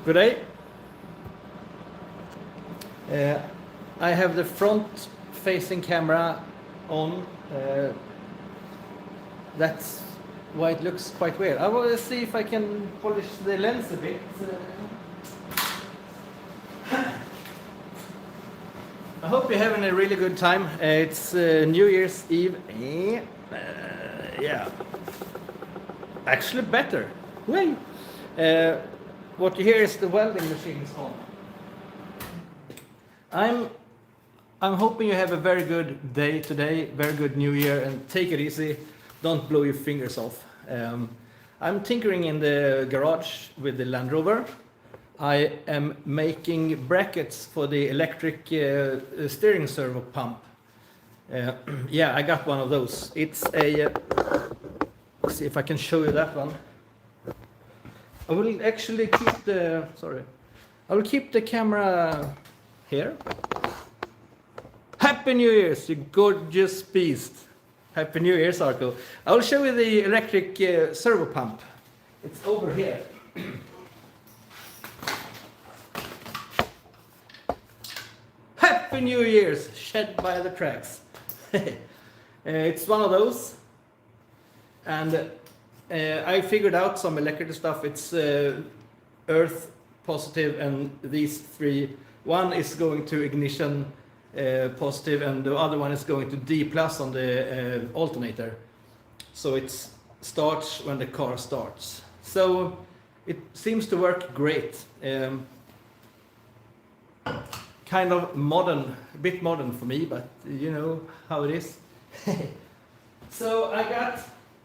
Good day. I have the front facing camera on. That's why it looks quite weird. I will see if I can polish the lens a bit. I hope you're having a really good time. It's New Year's Eve. Yeah. Actually better. Well, what you hear is the welding machine is on. I'm hoping you have a very good day today, very good New Year, and take it easy. Don't blow your fingers off. I'm tinkering in the garage with the Land Rover. I am making brackets for the electric steering servo pump. Yeah, I got one of those. It's a, let's see if I can show you that one. I will actually keep the, I will keep the camera here. Happy New Year's, you gorgeous beast. Happy New Year's, Arco. I will show you the electric servo pump. It's over here. Happy New Year's, shed by the tracks. It's one of those. And I figured out some electrical stuff. It's earth positive and these three. One is going to ignition positive and the other one is going to D plus on the alternator. So it starts when the car starts. So it seems to work great. Kind of modern, a bit modern for me, but you know how it is. So I got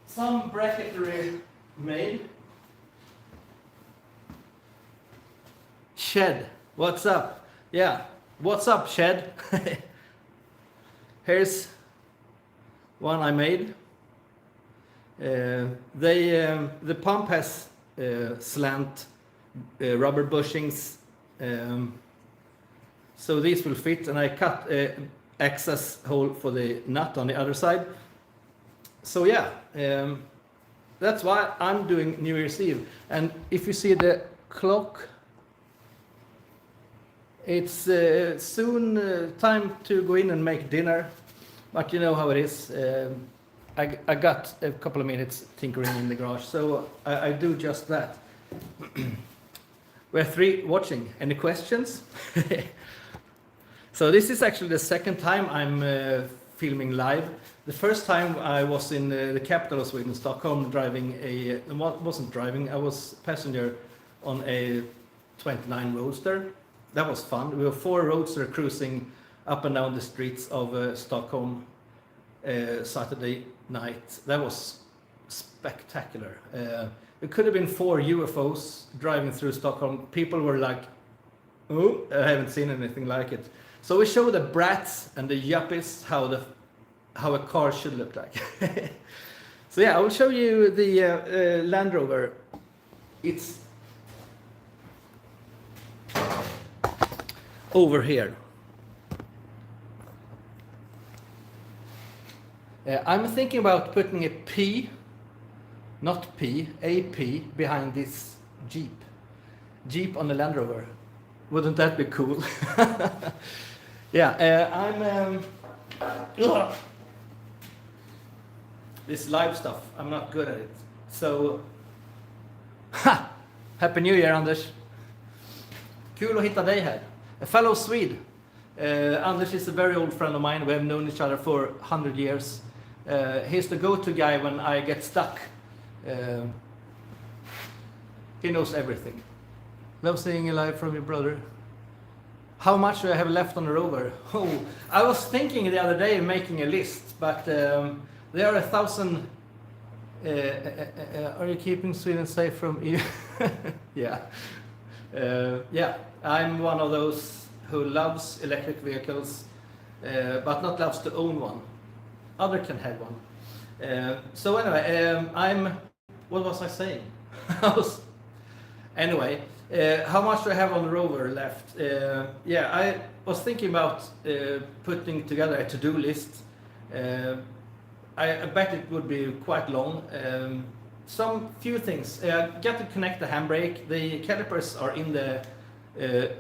some bracketry made. Shed, what's up? Yeah, what's up, Shed? Here's one I made. The pump has slant rubber bushings, so these will fit, and I cut access hole for the nut on the other side. So yeah, that's why I'm doing New Year's Eve. And if you see the clock, it's soon time to go in and make dinner, but you know how it is. I got a couple of minutes tinkering in the garage, so I do just that. We're three watching. Any questions? So this is actually the second time I'm filming live. The first time I was in the capital of Sweden, Stockholm, wasn't driving, I was passenger on a 29 Roadster. That was fun. We were 4 Roadster cruising up and down the streets of Stockholm Saturday night. That was spectacular. It could have been 4 UFOs driving through Stockholm. People were like, oh, I haven't seen anything like it. So we show the brats and the yuppies how a car should look like. So yeah, I will show you the Land Rover. It's over here. I'm thinking about putting a P, not P, a P behind this Jeep on the Land Rover. Wouldn't that be cool? Yeah, this live stuff, I'm not good at it. So, Happy New Year, Anders. Kul att hitta dig här. A fellow Swede. Anders is a very old friend of mine. We have known each other for 100 years. He's the go-to guy when I get stuck. He knows everything. Love seeing you live from your brother. How much do I have left on the Rover? Oh, I was thinking the other day of making a list, but there are 1,000. Are you keeping Sweden safe from EU? Yeah. Yeah, I'm one of those who loves electric vehicles, but not loves to own one. Other can have one. So anyway, what was I saying? Anyway, how much do I have on the Rover left? Yeah, I was thinking about putting together a to-do list. I bet it would be quite long. some few things. Got to connect the handbrake. The calipers are in the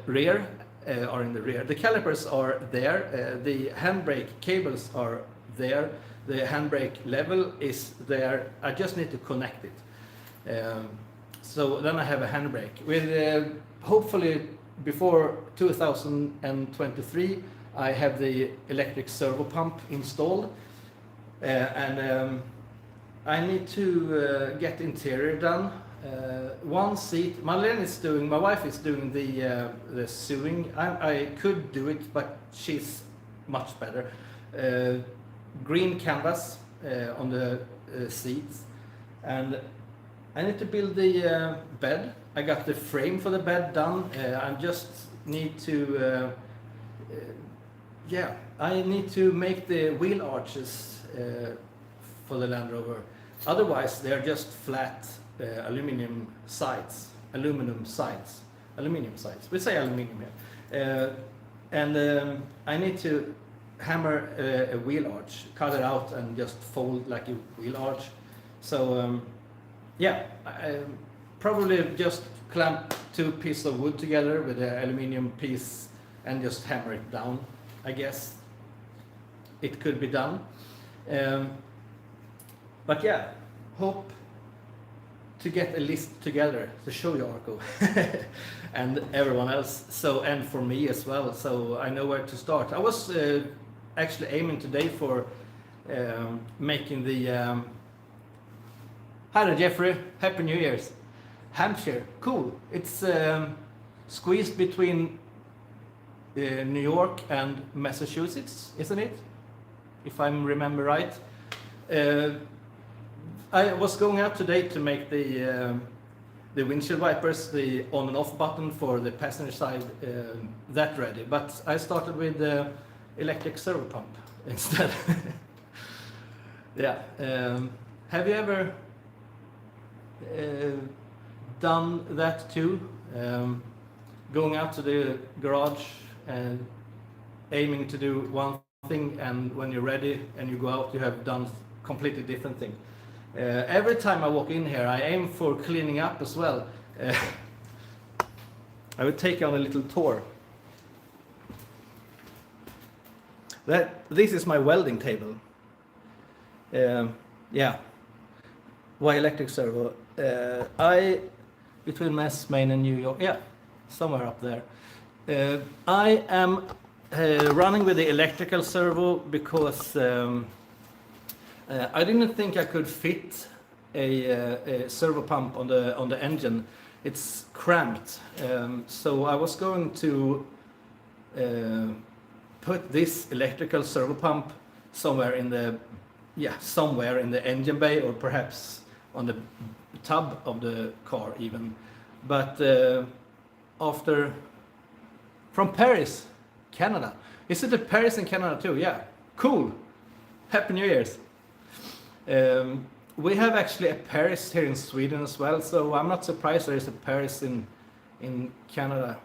rear. The calipers are there. The handbrake cables are there. The handbrake level is there. I just need to connect it. So then I have a handbrake. With hopefully before 2023, I have the electric servo pump installed, and I need to get interior done. One seat. My wife is doing the sewing. I could do it, but she's much better. Green canvas on the seats, and I need to build the bed. I got the frame for the bed done. I just need to, I need to make the wheel arches for the Land Rover. Otherwise, they're just flat aluminum sides. We say aluminum here. And I need to hammer a wheel arch, cut it out, and just fold like a wheel arch. So I probably just clamp 2 pieces of wood together with an aluminum piece and just hammer it down. I guess it could be done. But yeah, hope to get a list together to show you, Arco, and everyone else. So, and for me as well, so I know where to start. I was actually aiming today for making the hi there, Jeffrey, Happy New Year's. Hampshire, cool. It's squeezed between New York and Massachusetts, isn't it? If I remember right. I was going out today to make the windshield wipers, the on and off button for the passenger side, that ready. But I started with the electric servo pump instead. Yeah. Have you ever done that too? Going out to the garage and aiming to do one thing, and when you're ready and you go out, you have done completely different thing. Every time I walk in here, I aim for cleaning up as well. I will take you on a little tour. This is my welding table. Yeah. Why electric servo? Between Mass, Maine and New York, yeah, somewhere up there. I am running with the electrical servo because I didn't think I could fit a servo pump on the engine. It's cramped, so I was going to put this electrical servo pump somewhere in the engine bay, or perhaps on the tub of the car even. But from Paris, Canada. Is it a Paris in Canada too? Yeah, cool. Happy New Year's. We have actually a Paris here in Sweden as well, so I'm not surprised there is a Paris in Canada.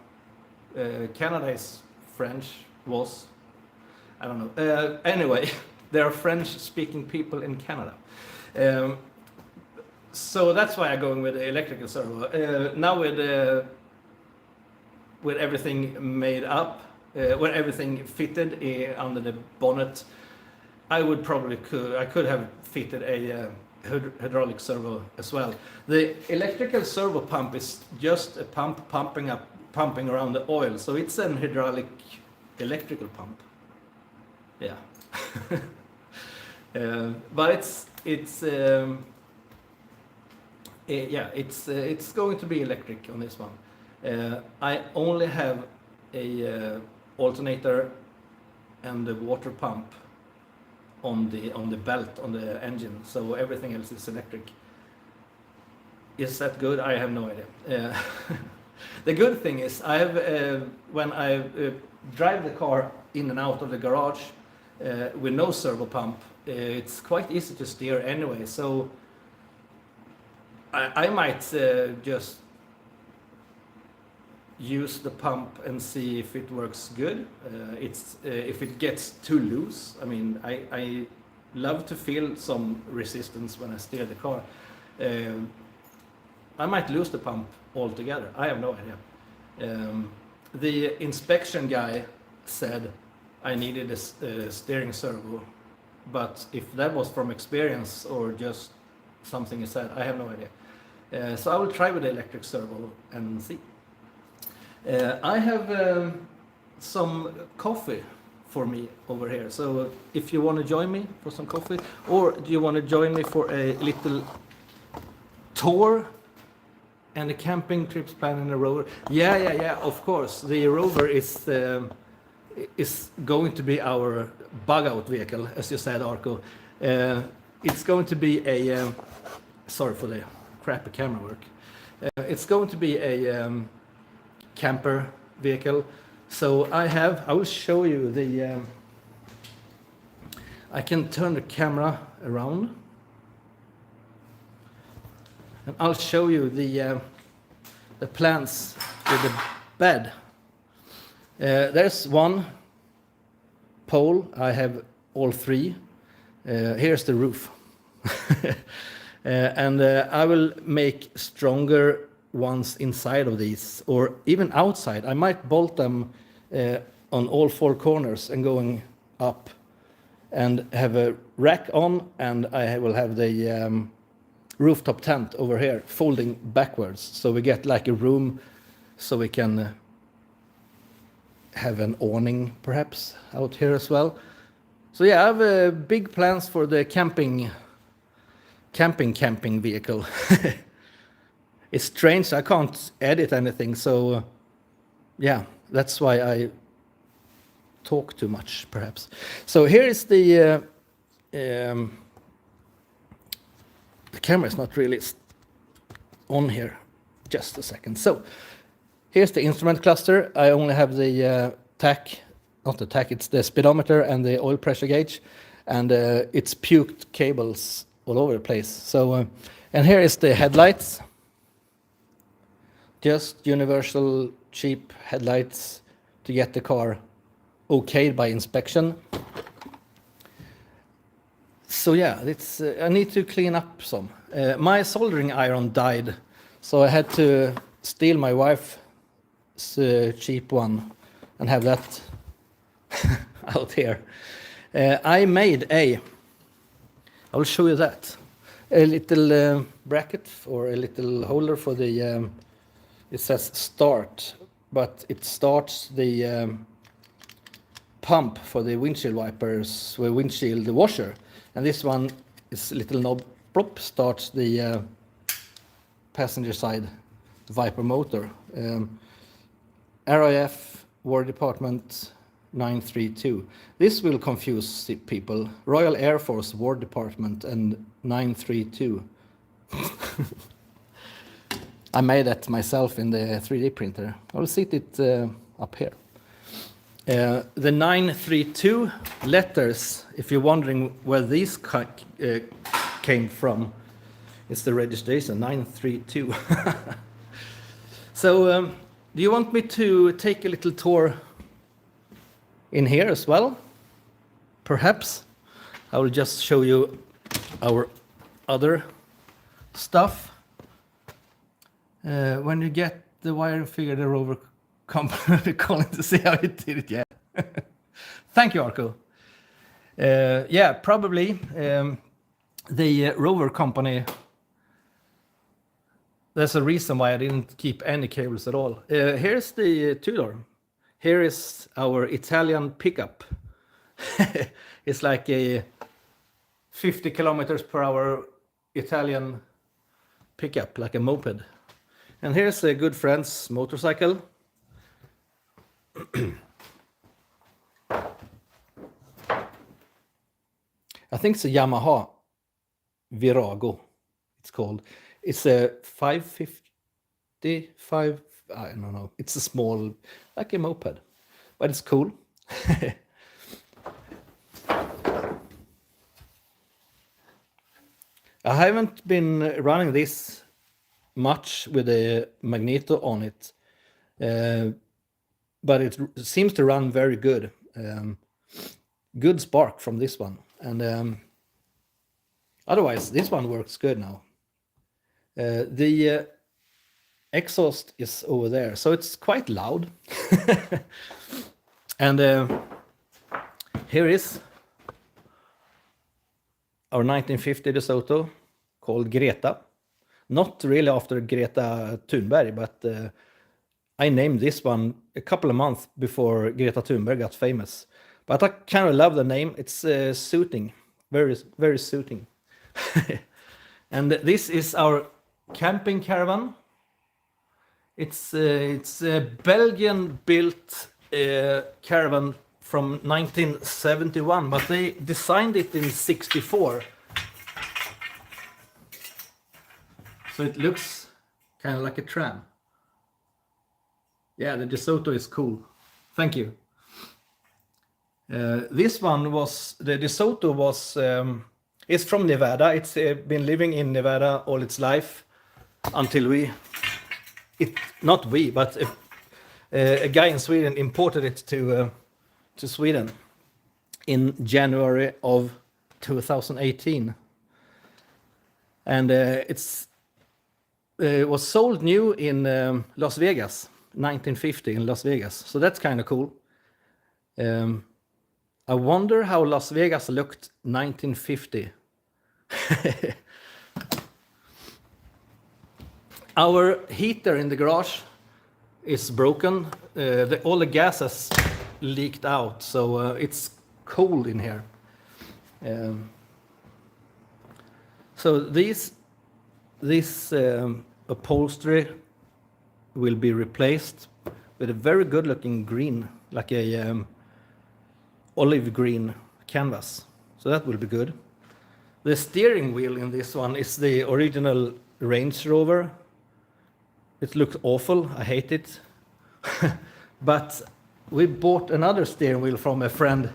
Canada is French, I don't know. Anyway, there are French-speaking people in Canada. So that's why I'm going with the electrical servo. Now with everything made up, with everything fitted under the bonnet, I could have fitted a hydraulic servo as well. The electrical servo pump is just a pump pumping around the oil, so it's an hydraulic electrical pump. Yeah. But it's going to be electric on this one. I only have a alternator and the water pump on the belt on the engine, so everything else is electric. Is that good? I have no idea. The good thing is I have when I drive the car in and out of the garage with no servo pump, it's quite easy to steer anyway, so I might just use the pump and see if it works good. If it gets too loose, I mean, I love to feel some resistance when I steer the car. I might lose the pump altogether. I have no idea. The inspection guy said I needed a steering servo, but if that was from experience or just something he said, I have no idea. So I will try with the electric servo and see. I have some coffee for me over here. So if you want to join me for some coffee, or do you want to join me for a little tour and a camping trips plan in a rover? Yeah, of course. The rover is going to be our bug out vehicle, as you said, Arco. It's going to be a sorry for the crappy camera work. It's going to be a camper vehicle. So I will show you the. I can turn the camera around, and I'll show you the plans with the bed. There's one pole. I have all three. Here's the roof, and I will make stronger ones inside of these, or even outside. I might bolt them on all four corners and going up, and have a rack on, and I will have the rooftop tent over here folding backwards, so we get like a room, so we can have an awning perhaps out here as well. So yeah, I have big plans for the camping vehicle. It's strange, I can't edit anything, so yeah, that's why I talk too much, perhaps. So here is the camera is not really on here. Just a second. So here's the instrument cluster. I only have the not the tack, it's the speedometer and the oil pressure gauge, and it's puked cables all over the place. So, and here is the headlights. Just universal cheap headlights to get the car okayed by inspection. So yeah, it's I need to clean up some. My soldering iron died, so I had to steal my wife's cheap one and have that out here. I made I will show you that. A little bracket or a little holder for the, it says start, but it starts the pump for the windshield wipers, windshield washer. And this one is a little knob, prop, starts the passenger side Viper motor. RAF, War Department 932. This will confuse people. Royal Air Force, War Department, and 932. I made that myself in the 3D printer. I'll sit it up here. The 932 letters, if you're wondering where these came from, it's the registration, 932. So, do you want me to take a little tour in here as well? Perhaps. I will just show you our other stuff. When you get the wiring figure, the rover company calling to see how you did it. Yeah. Thank you, Arco. Yeah, probably the rover company. There's a reason why I didn't keep any cables at all. Here's the two-door. Here is our Italian pickup. It's like a 50 kilometers per hour Italian pickup, like a moped. And here's a good friend's motorcycle. I think it's a Yamaha Virago, it's called. It's a 555, I don't know. It's a small, like a moped, but it's cool. I haven't been running this much with a magneto on it, but it seems to run very good. Good spark from this one, and otherwise this one works good now. The exhaust is over there, so it's quite loud. And here is our 1950 DeSoto called Greta. Not really after Greta Thunberg, but I named this one a couple of months before Greta Thunberg got famous. But I kind of love the name. It's suiting, very, very suiting. And this is our camping caravan. It's a Belgian-built caravan from 1971, but they designed it in '64. So it looks kind of like a tram. Yeah, the DeSoto is cool. Thank you. This one was, the DeSoto was, it's from Nevada. It's been living in Nevada all its life until not we, but a guy in Sweden imported it to Sweden in January of 2018. And it was sold new in Las Vegas, 1950 in Las Vegas. So that's kind of cool. I wonder how Las Vegas looked 1950. Our heater in the garage is broken. All the gas has leaked out, so it's cold in here. So this upholstery will be replaced with a very good-looking green, like a olive green canvas. So that will be good. The steering wheel in this one is the original Range Rover. It looks awful. I hate it. But we bought another steering wheel from a friend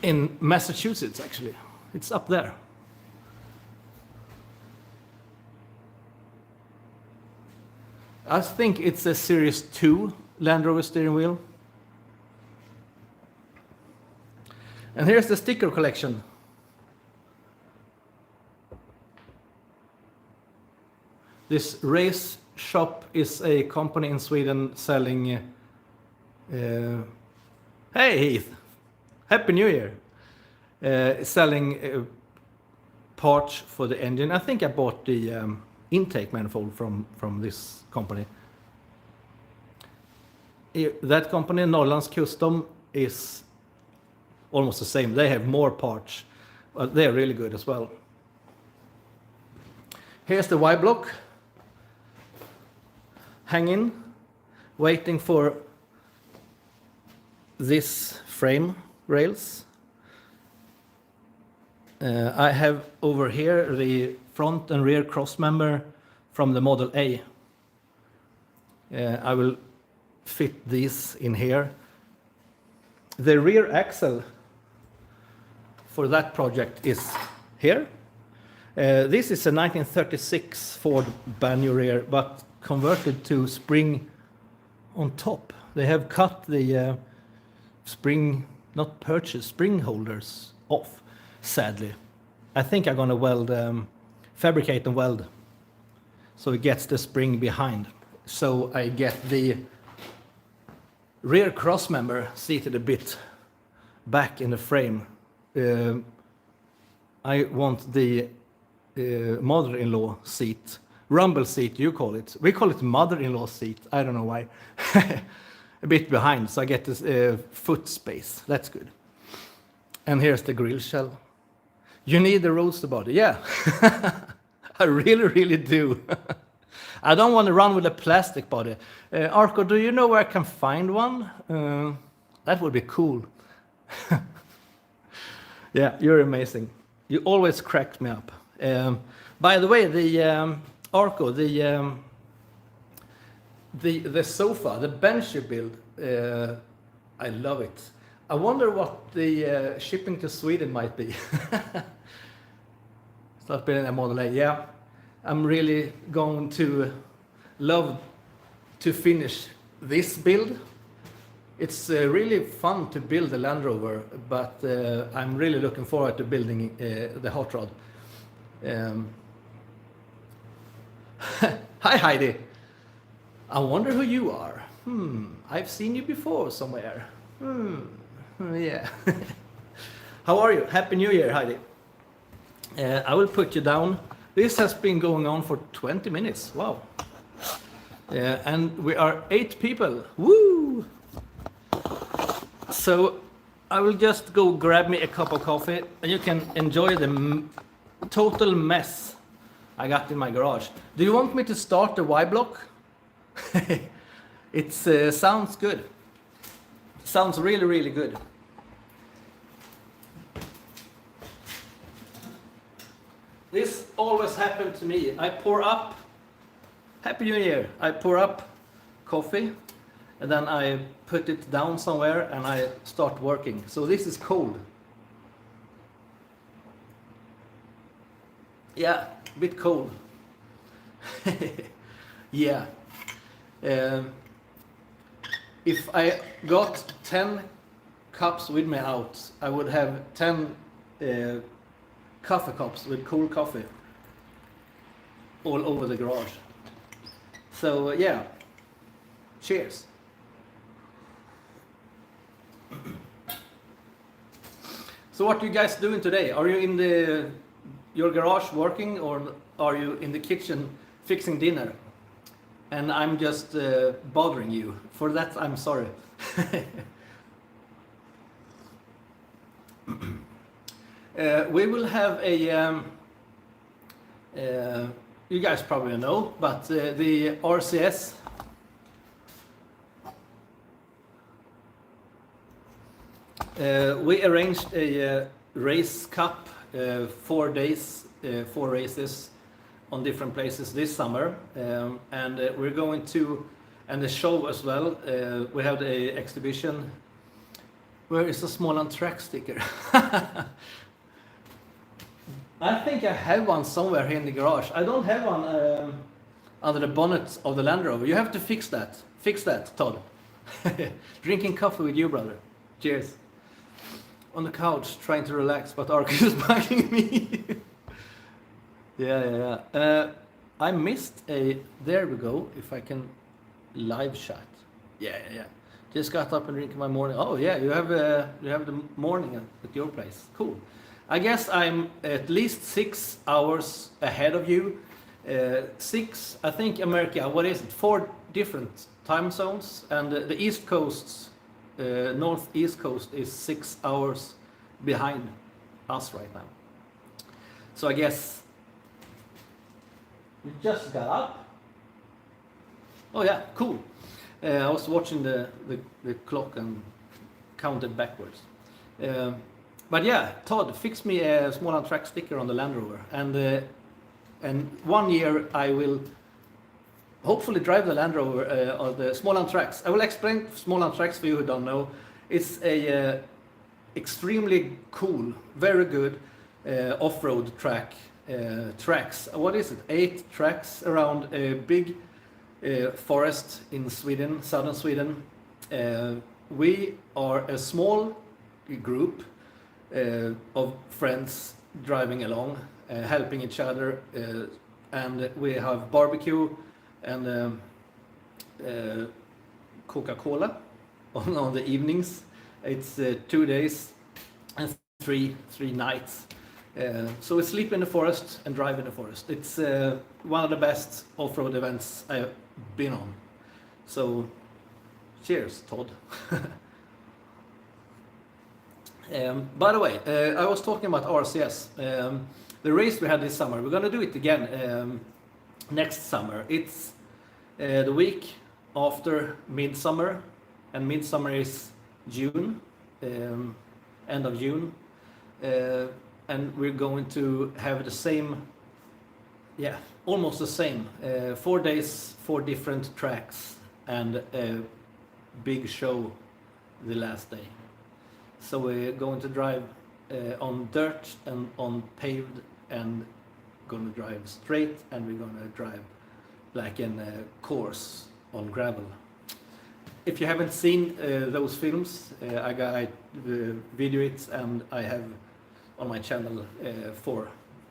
in Massachusetts, actually. It's up there. I think it's a Series 2 Land Rover steering wheel. And here's the sticker collection. This Slowshop is a company in Sweden selling... hey Heath! Happy New Year! Selling parts for the engine. I think I bought the intake manifold from this company. That company, Norrlands Custom, is almost the same. They have more parts, but they're really good as well. Here's the Y-block hanging, waiting for this frame rails. I have over here the front and rear cross member from the Model A. I will fit these in here. The rear axle for that project is here. This is a 1936 Ford Banjo rear, but converted to spring on top. They have cut the spring holders off, sadly. I think I'm gonna weld, fabricate and weld, so it gets the spring behind. So I get the rear cross member seated a bit back in the frame. I want the mother-in-law seat, rumble seat you call it. We call it mother-in-law seat, I don't know why. A bit behind, so I get this foot space, that's good. And here's the grill shell. You need the roadster body, yeah. I really, really do. I don't want to run with a plastic body. Arco, do you know where I can find one? That would be cool. Yeah, you're amazing. You always crack me up. By the way, the Arco, the sofa, the bench you build, I love it. I wonder what the shipping to Sweden might be. Start building a Model A. Yeah, I'm really going to love to finish this build. It's really fun to build a Land Rover, but I'm really looking forward to building the hot rod. Hi Heidi. I wonder who you are. I've seen you before somewhere. Yeah. How are you? Happy New Year, Heidi. I will put you down. This has been going on for 20 minutes. Wow. And we are 8 people. Woo! So I will just go grab me a cup of coffee and you can enjoy the total mess I got in my garage. Do you want me to start the Y block? It sounds good. Sounds really, really good. This always happened to me. I pour up, Happy New Year, I pour up coffee and then I put it down somewhere and I start working. So this is cold. Yeah, a bit cold. Yeah. If I got 10 cups with me out, I would have 10 coffee cups with cold coffee all over the garage. So yeah, cheers. So what are you guys doing today? Are you in your garage working or are you in the kitchen fixing dinner? And I'm just bothering you. For that, I'm sorry. We will have a, you guys probably know, but the RCS, we arranged a race cup, 4 days, 4 races on different places this summer, and we're going to, and the show as well. We have the exhibition. Where is the Småland track sticker? I think I have one somewhere here in the garage. I don't have one under the bonnet of the Land Rover. You have to fix that. Fix that, Todd. Drinking coffee with you, brother. Cheers. On the couch, trying to relax, but Arcus is bugging me. Yeah. I missed a. There we go. If I can live chat. Yeah. Just got up and drinking my morning. Oh yeah, you have the morning at your place. Cool. I guess I'm at least 6 hours ahead of you. 6, I think America. What is it? 4 different time zones, and the East Coast, Northeast Coast, is 6 hours behind us right now. So I guess. You just got up? Oh yeah, cool. I was watching the clock and counted backwards. But yeah, Todd, fix me a Småland track sticker on the Land Rover. And 1 year I will hopefully drive the Land Rover on the Småland tracks. I will explain Småland tracks for you who don't know. It's a extremely cool, very good off-road tracks. What is it? 8 tracks around a big forest in Sweden, southern Sweden. We are a small group of friends driving along, helping each other, and we have barbecue and Coca-Cola on the evenings. It's 2 days and three nights. So we sleep in the forest and drive in the forest. It's one of the best off-road events I've been on. So, cheers, Todd. By the way, I was talking about RCS. The race we had this summer, we're going to do it again next summer. It's the week after midsummer, and midsummer is June, end of June. And we're going to have the same, almost the same, 4 days, 4 different tracks, and a big show the last day. So we're going to drive on dirt and on paved, and going to drive straight, and we're going to drive like in a course on gravel. If you haven't seen those films, I video it, and I have on my channel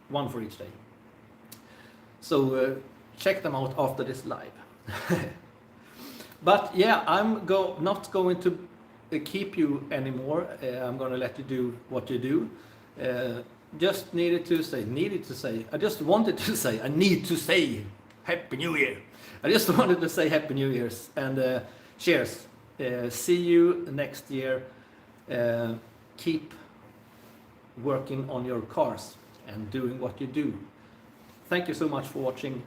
one for each day. So check them out after this live. But yeah, I'm not going to keep you anymore. I'm going to let you do what you do. Just needed to say, I just wanted to say, I need to say Happy New Year. I just wanted to say Happy New Year's and cheers. See you next year. Keep working on your cars and doing what you do. Thank you so much for watching.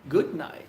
Good night.